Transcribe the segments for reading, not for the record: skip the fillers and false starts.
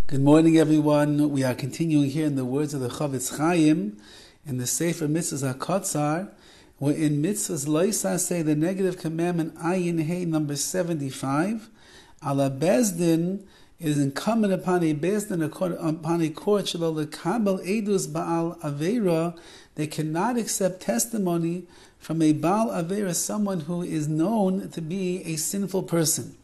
Good morning, everyone. We are continuing here in the words of the Horowitz in the Sefer Mitzvah HaKatzar. We're in Mitzvahs Loisa, say the negative commandment Ayin Hey number 75. Ala Bezdin is incumbent upon a Bezdin, upon a court, Shelo lekabel edus Baal Aveira. They cannot accept testimony from a Baal Aveira, someone who is known to be a sinful person.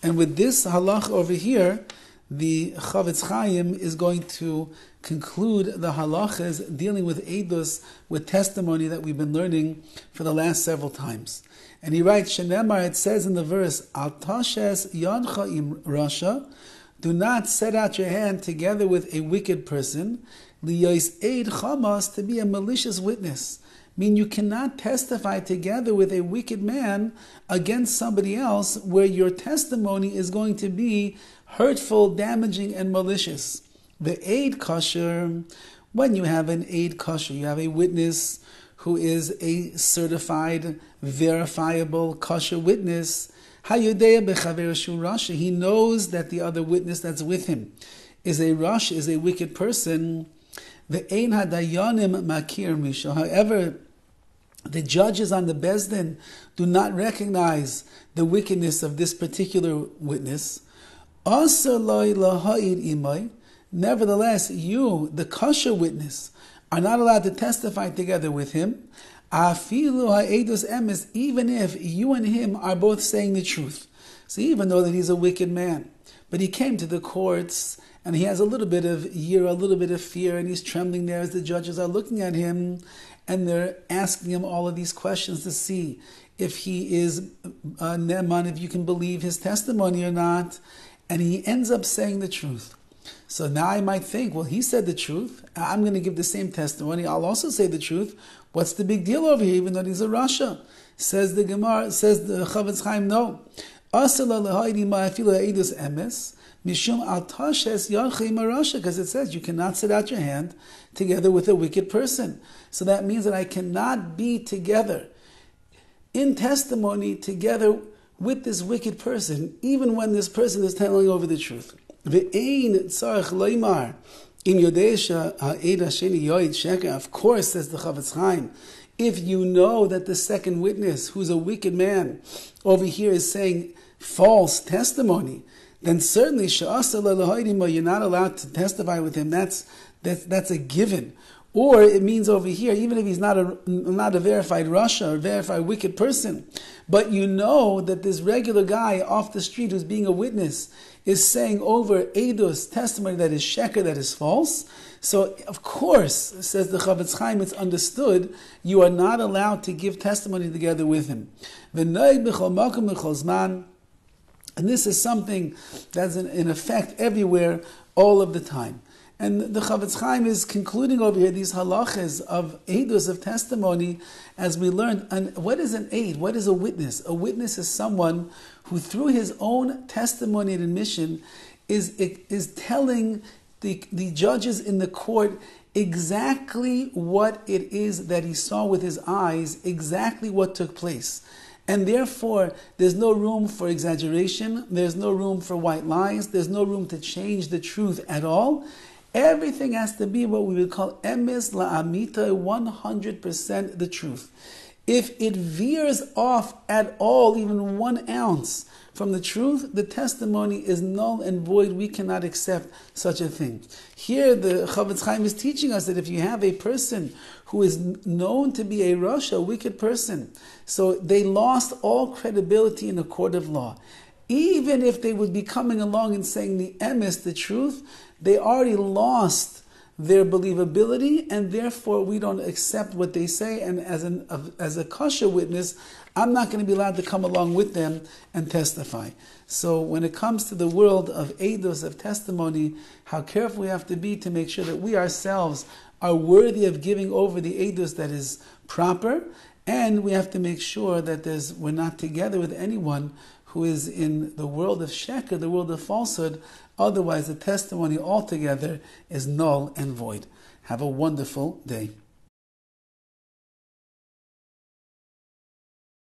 And with this halach over here, the Horowitz is going to conclude the halachas dealing with edus, with testimony that we've been learning for the last several times. And he writes, Shenemar, it says in the verse, Al tashes yadcha im rasha, do not set out your hand together with a wicked person, liyos eid chamas, to be a malicious witness. Mean you cannot testify together with a wicked man against somebody else where your testimony is going to be hurtful, damaging, and malicious. The aid kosher, when you have an aid kosher, you have a witness who is a certified, verifiable kosher witness. He knows that the other witness that's with him is a rush, is a wicked person. The ein hadayanim makir misha. However, the judges on the Bezdin do not recognize the wickedness of this particular witness. Nevertheless, you, the kosher witness, are not allowed to testify together with him, even if you and him are both saying the truth. So even though that he's a wicked man, but he came to the courts and he has a little bit of fear, and he's trembling there as the judges are looking at him and they're asking him all of these questions to see if he is Neman, if you can believe his testimony or not. And he ends up saying the truth. So now I might think, well, he said the truth. I'm going to give the same testimony. I'll also say the truth. What's the big deal over here, even though he's a Rasha? Says the Gemara, says the Horowitz, no. Because it says you cannot sit out your hand together with a wicked person. So that means that I cannot be together in testimony together with this wicked person, even when this person is telling over the truth. Of course, says the Horowitz, if you know that the second witness, who's a wicked man, over here is saying false testimony, then certainly you're not allowed to testify with him. That's a given. Or it means over here, even if he's not a verified Rasha or verified wicked person, but you know that this regular guy off the street who's being a witness is saying over Eidos testimony that is sheker, that is false. So of course, says the Horowitz, it's understood you are not allowed to give testimony together with him. And this is something that's in effect everywhere, all of the time. And the Horowitz is concluding over here these halachas of eidos, of testimony, as we learned. And what is an aid? What is a witness? A witness is someone who, through his own testimony and admission, is telling the judges in the court exactly what it is that he saw with his eyes, exactly what took place. And therefore, there's no room for exaggeration, there's no room for white lies, there's no room to change the truth at all. Everything has to be what we would call emes la'amita, 100% the truth. If it veers off at all, even 1 ounce from the truth, the testimony is null and void. We cannot accept such a thing. Here, the Horowitz is teaching us that if you have a person who is known to be a Rasha, a wicked person, so they lost all credibility in a court of law. Even if they would be coming along and saying the emes, the truth, they already lost their believability, and therefore we don't accept what they say. And as a kosher witness, I'm not going to be allowed to come along with them and testify. So when it comes to the world of eidos, of testimony, how careful we have to be to make sure that we ourselves are worthy of giving over the eidos that is proper, and we have to make sure that we're not together with anyone who is in the world of sheker, the world of falsehood. Otherwise, the testimony altogether is null and void. Have a wonderful day.